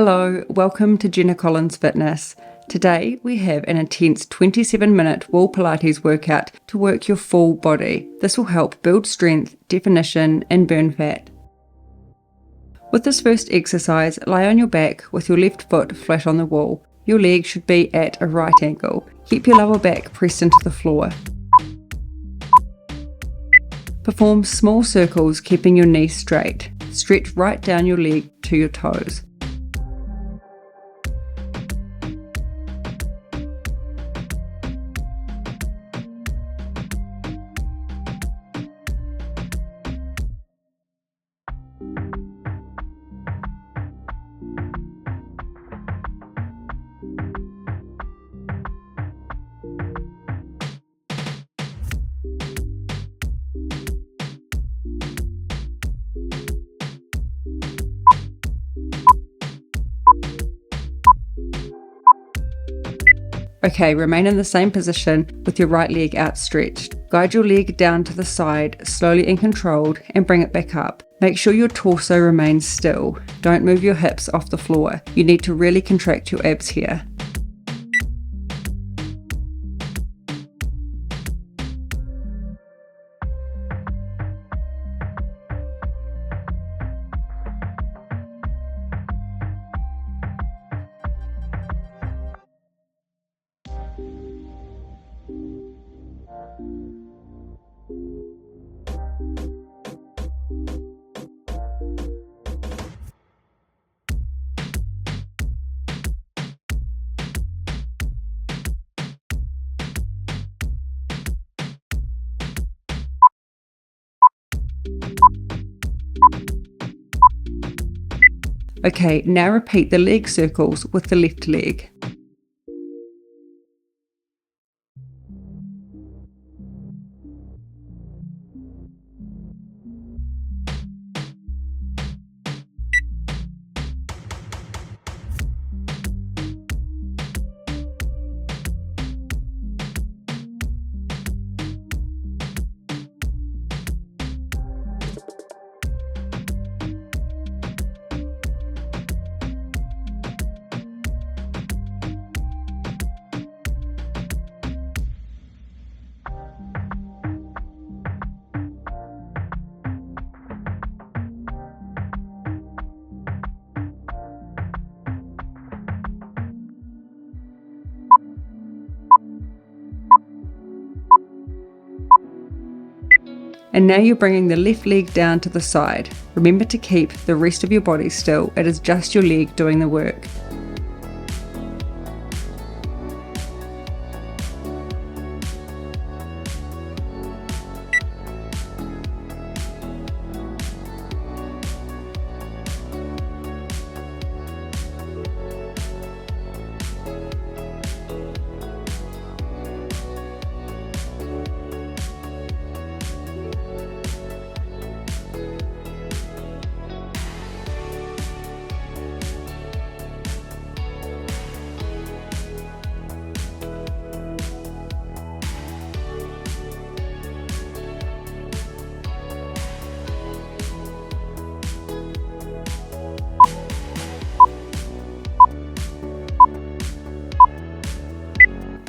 Hello, welcome to Jenna Fitness. Today we have an intense 27-minute wall Pilates workout to work your full body. This will help build strength, definition and burn fat. With this first exercise, lie on your back with your left foot flat on the wall. Your leg should be at a right angle. Keep your lower back pressed into the floor. Perform small circles keeping your knees straight. Stretch right down your leg to your toes. Okay, remain in the same position with your right leg outstretched. Guide your leg down to the side, slowly and controlled, and bring it back up. Make sure your torso remains still. Don't move your hips off the floor. You need to really contract your abs here. Okay, now repeat the leg circles with the left leg. And now you're bringing the left leg down to the side. Remember to keep the rest of your body still. It is just your leg doing the work.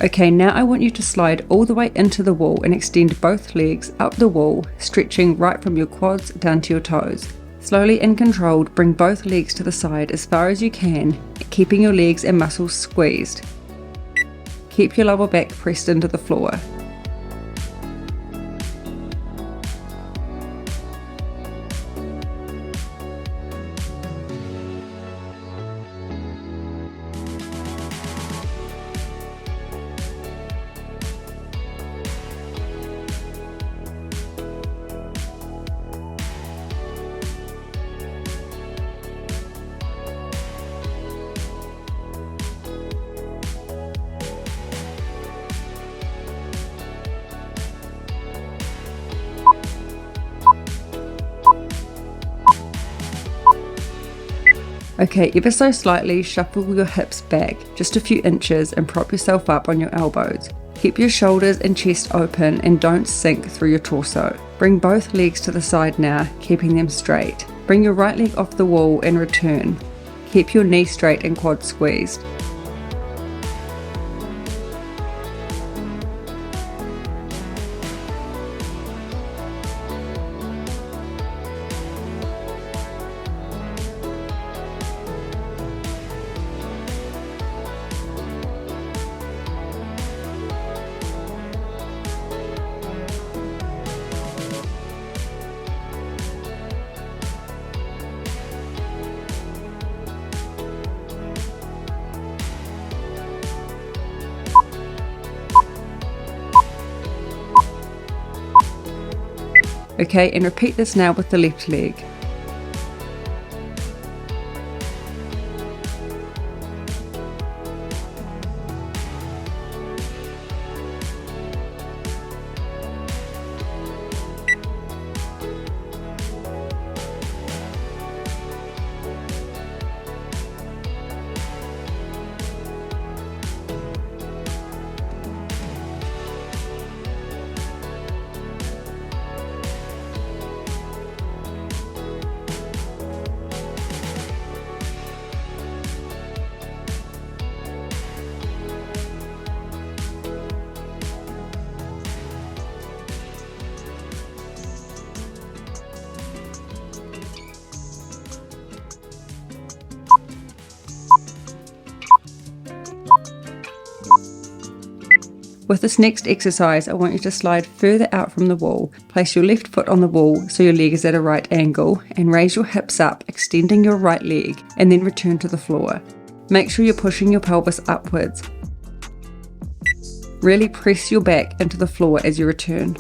Okay, now I want you to slide all the way into the wall and extend both legs up the wall, stretching right from your quads down to your toes. Slowly and controlled, bring both legs to the side as far as you can, keeping your legs and muscles squeezed. Keep your lower back pressed into the floor. Okay, ever so slightly shuffle your hips back just a few inches and prop yourself up on your elbows. Keep your shoulders and chest open and don't sink through your torso. Bring both legs to the side now, keeping them straight. Bring your right leg off the wall and return. Keep your knees straight and quads squeezed. Okay, and repeat this now with the left leg. With this next exercise, I want you to slide further out from the wall. Place your left foot on the wall so your leg is at a right angle, and raise your hips up, extending your right leg, and then return to the floor. Make sure you're pushing your pelvis upwards. Really press your back into the floor as you return.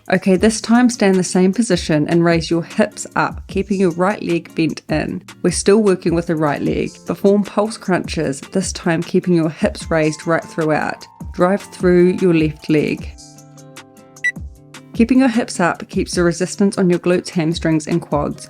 Okay, this time stay in the same position and raise your hips up, keeping your right leg bent in. We're still working with the right leg. Perform pulse crunches, this time keeping your hips raised right throughout. Drive through your left leg. Keeping your hips up keeps the resistance on your glutes, hamstrings and quads.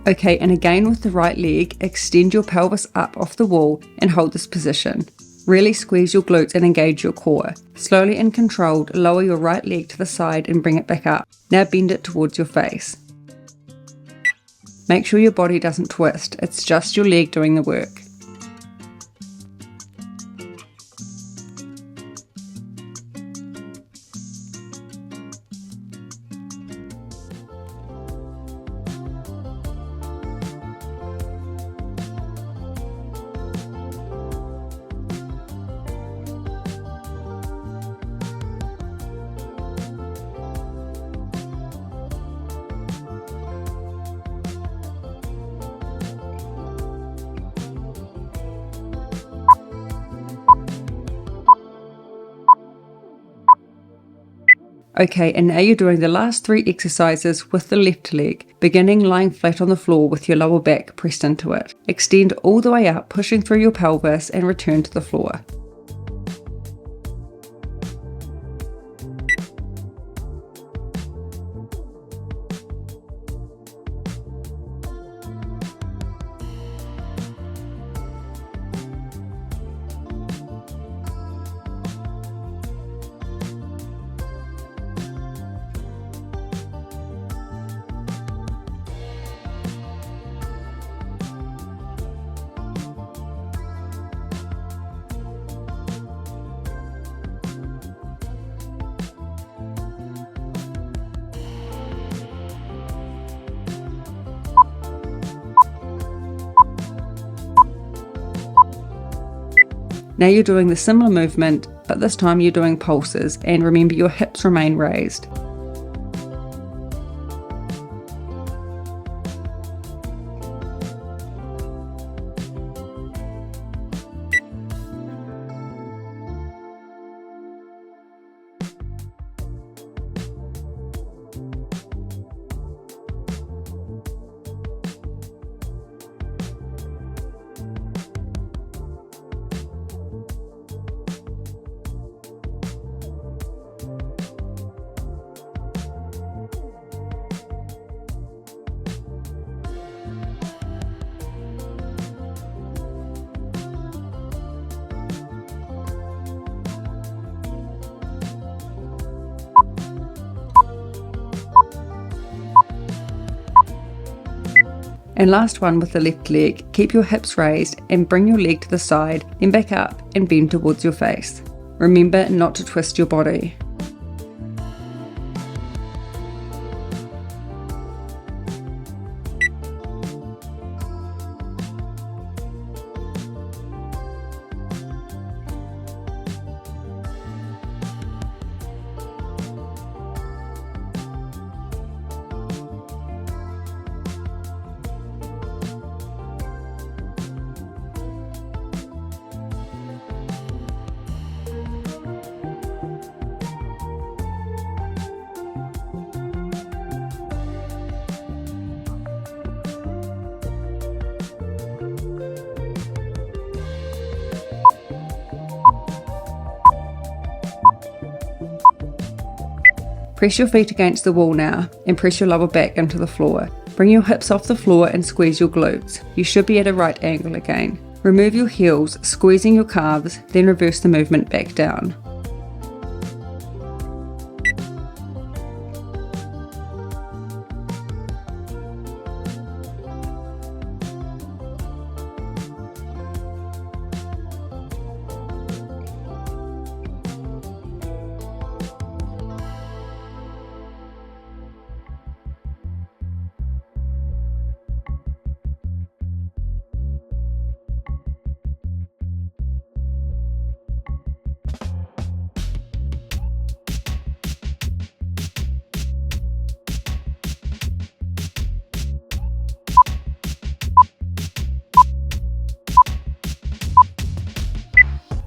Okay, and again with the right leg, extend your pelvis up off the wall and hold this position. Really squeeze your glutes and engage your core. Slowly and controlled, lower your right leg to the side and bring it back up. Now bend it towards your face. Make sure your body doesn't twist, it's just your leg doing the work. Okay, and now you're doing the last 3 exercises with the left leg, beginning lying flat on the floor with your lower back pressed into it. Extend all the way up, pushing through your pelvis and return to the floor. Now you're doing the similar movement, but this time you're doing pulses, and remember your hips remain raised. And last one with the left leg, keep your hips raised and bring your leg to the side, then back up and bend towards your face. Remember not to twist your body. Press your feet against the wall now and press your lower back into the floor. Bring your hips off the floor and squeeze your glutes. You should be at a right angle again. Remove your heels, squeezing your calves, then reverse the movement back down.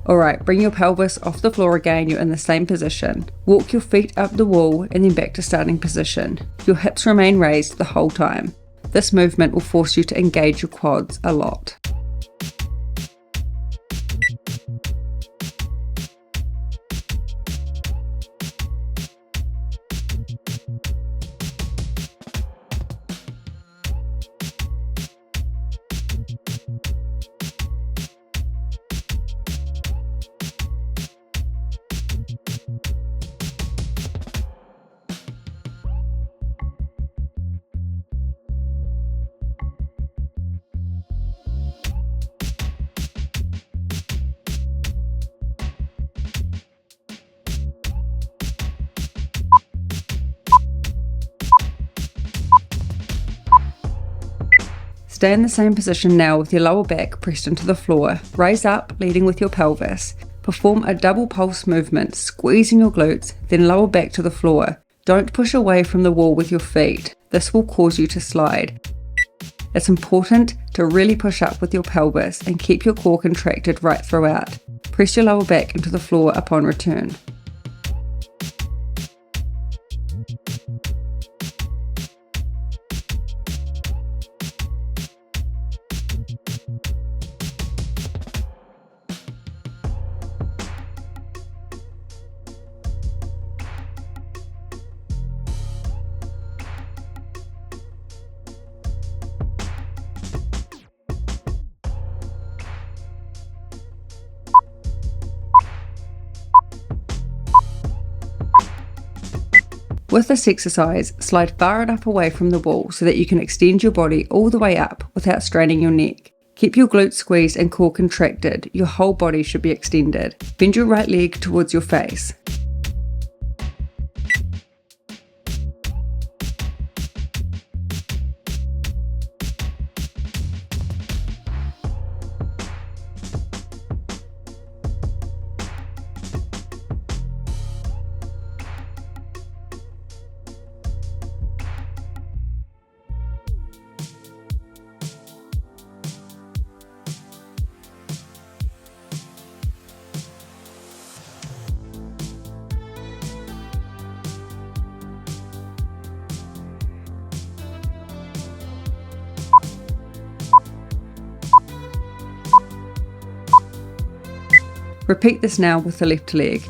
Alright, bring your pelvis off the floor again, you're in the same position. Walk your feet up the wall and then back to starting position. Your hips remain raised the whole time. This movement will force you to engage your quads a lot. Stay in the same position now with your lower back pressed into the floor. Raise up, leading with your pelvis. Perform a double pulse movement, squeezing your glutes, then lower back to the floor. Don't push away from the wall with your feet. This will cause you to slide. It's important to really push up with your pelvis and keep your core contracted right throughout. Press your lower back into the floor upon return. With this exercise, slide far enough away from the wall so that you can extend your body all the way up without straining your neck. Keep your glutes squeezed and core contracted. Your whole body should be extended. Bend your right leg towards your face. Repeat this now with the left leg.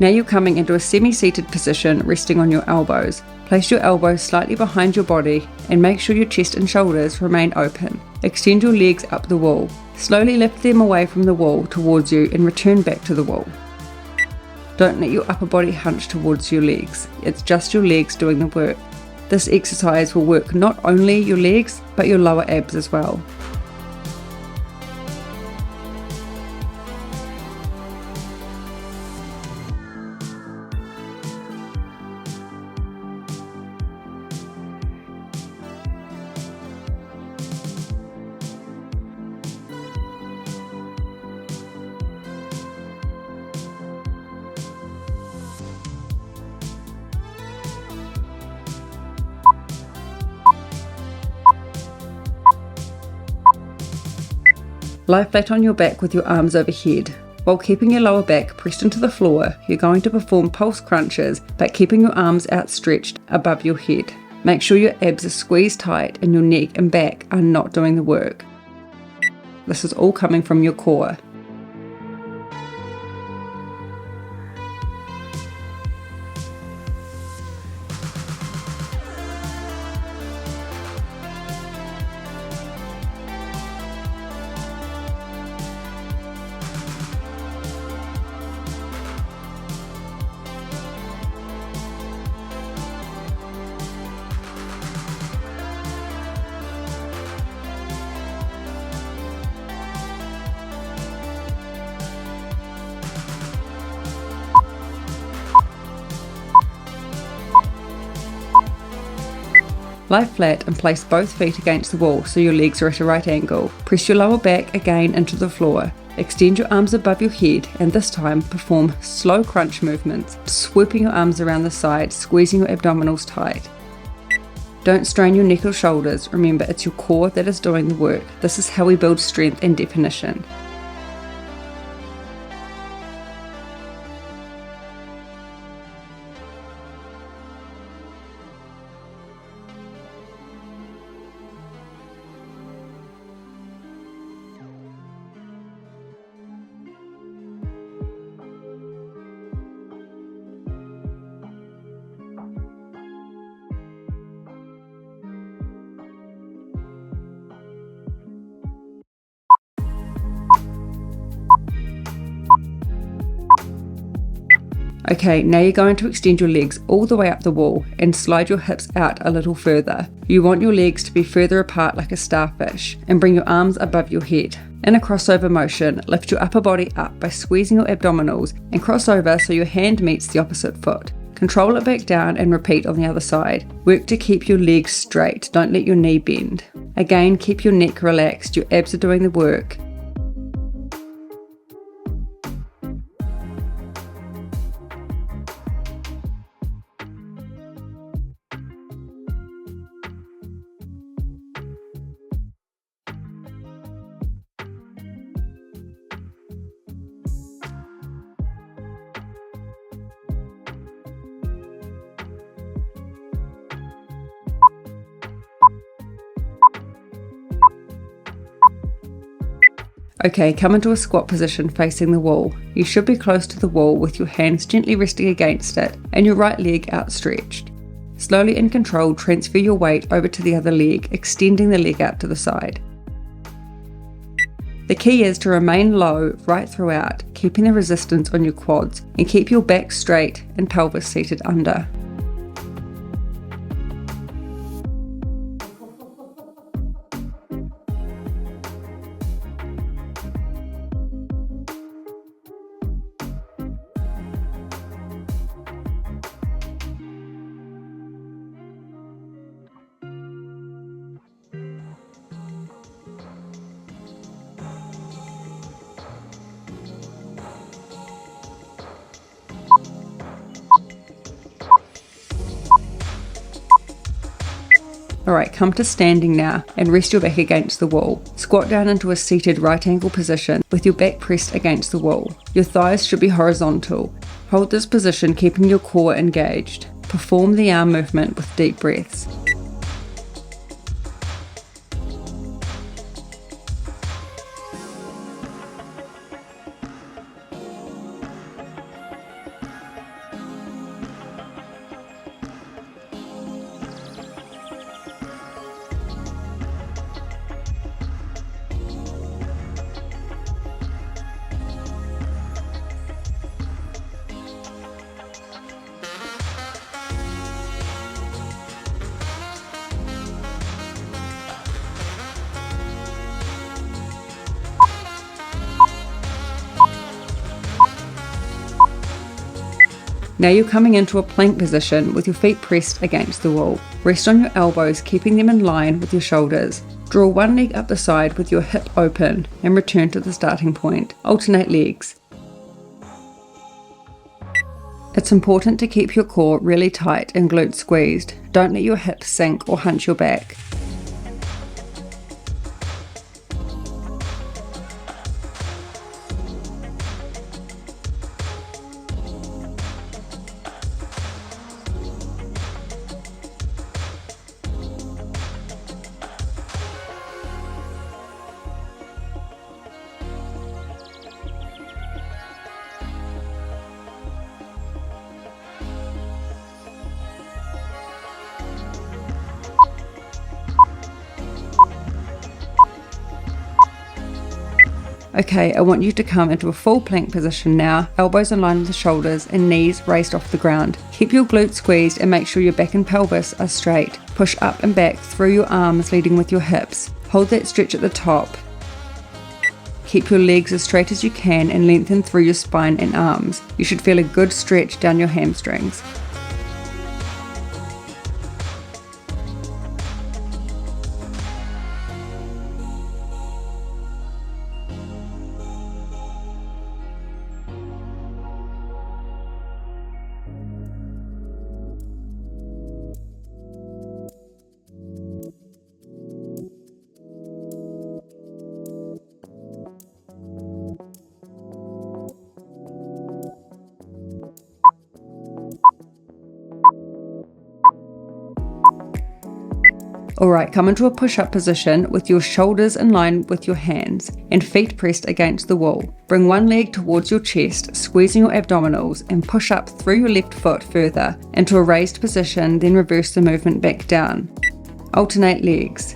Now you're coming into a semi-seated position, resting on your elbows. Place your elbows slightly behind your body and make sure your chest and shoulders remain open. Extend your legs up the wall. Slowly lift them away from the wall towards you and return back to the wall. Don't let your upper body hunch towards your legs. It's just your legs doing the work. This exercise will work not only your legs, but your lower abs as well. Lie flat on your back with your arms overhead. While keeping your lower back pressed into the floor, you're going to perform pulse crunches, but keeping your arms outstretched above your head. Make sure your abs are squeezed tight and your neck and back are not doing the work. This is all coming from your core. Lie flat and place both feet against the wall so your legs are at a right angle. Press your lower back again into the floor. Extend your arms above your head and this time perform slow crunch movements, swooping your arms around the side, squeezing your abdominals tight. Don't strain your neck or shoulders. Remember, it's your core that is doing the work. This is how we build strength and definition. Okay, now you're going to extend your legs all the way up the wall and slide your hips out a little further. You want your legs to be further apart like a starfish and bring your arms above your head. In a crossover motion, lift your upper body up by squeezing your abdominals and cross over so your hand meets the opposite foot. Control it back down and repeat on the other side. Work to keep your legs straight, don't let your knee bend. Again, keep your neck relaxed, your abs are doing the work. Okay, come into a squat position facing the wall. You should be close to the wall with your hands gently resting against it and your right leg outstretched. Slowly and controlled, transfer your weight over to the other leg, extending the leg out to the side. The key is to remain low right throughout, keeping the resistance on your quads and keep your back straight and pelvis seated under. Alright, come to standing now and rest your back against the wall. Squat down into a seated right angle position with your back pressed against the wall. Your thighs should be horizontal. Hold this position, keeping your core engaged. Perform the arm movement with deep breaths. Now you're coming into a plank position with your feet pressed against the wall. Rest on your elbows, keeping them in line with your shoulders. Draw one leg up the side with your hip open and return to the starting point. Alternate legs. It's important to keep your core really tight and glutes squeezed. Don't let your hips sink or hunch your back. Okay, I want you to come into a full plank position now, elbows in line with the shoulders and knees raised off the ground. Keep your glutes squeezed and make sure your back and pelvis are straight. Push up and back through your arms, leading with your hips. Hold that stretch at the top. Keep your legs as straight as you can and lengthen through your spine and arms. You should feel a good stretch down your hamstrings. Alright, come into a push-up position with your shoulders in line with your hands and feet pressed against the wall. Bring one leg towards your chest, squeezing your abdominals, and push up through your left foot further into a raised position, then reverse the movement back down. Alternate legs.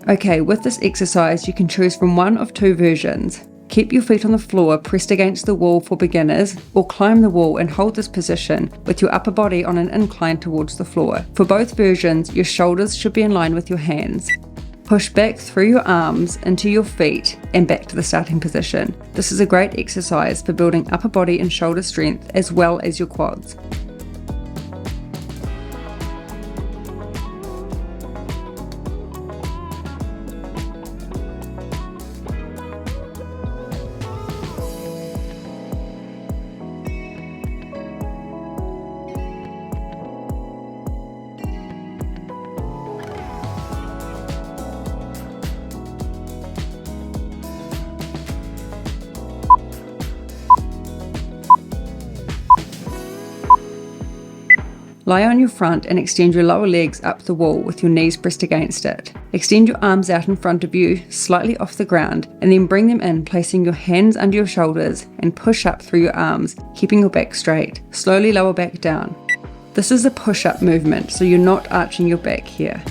Okay, with this exercise you can choose from one of two versions. Keep your feet on the floor pressed against the wall for beginners, or climb the wall and hold this position with your upper body on an incline towards the floor. For both versions, your shoulders should be in line with your hands. Push back through your arms into your feet and back to the starting position. This is a great exercise for building upper body and shoulder strength as well as your quads. Lie on your front and extend your lower legs up the wall with your knees pressed against it. Extend your arms out in front of you, slightly off the ground, and then bring them in, placing your hands under your shoulders and push up through your arms, keeping your back straight. Slowly lower back down. This is a push-up movement, so you're not arching your back here.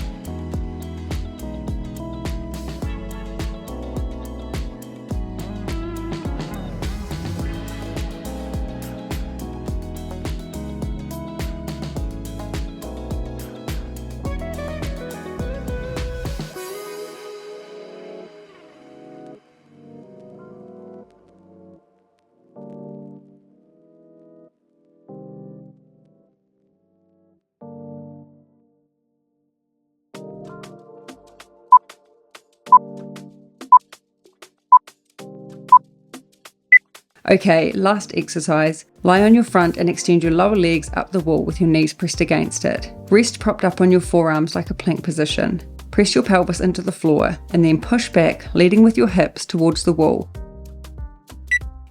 Okay, last exercise. Lie on your front and extend your lower legs up the wall with your knees pressed against it. Rest propped up on your forearms like a plank position. Press your pelvis into the floor and then push back, leading with your hips towards the wall.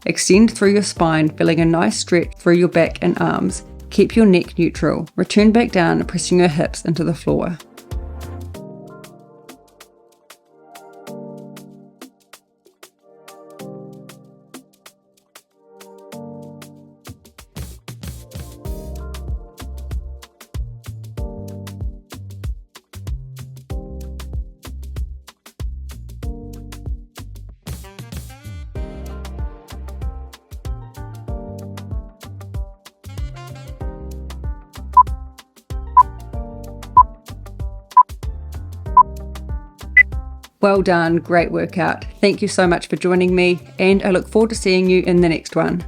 Extend through your spine, feeling a nice stretch through your back and arms. Keep your neck neutral. Return back down, pressing your hips into the floor. Well done, great workout. Thank you so much for joining me, and I look forward to seeing you in the next one.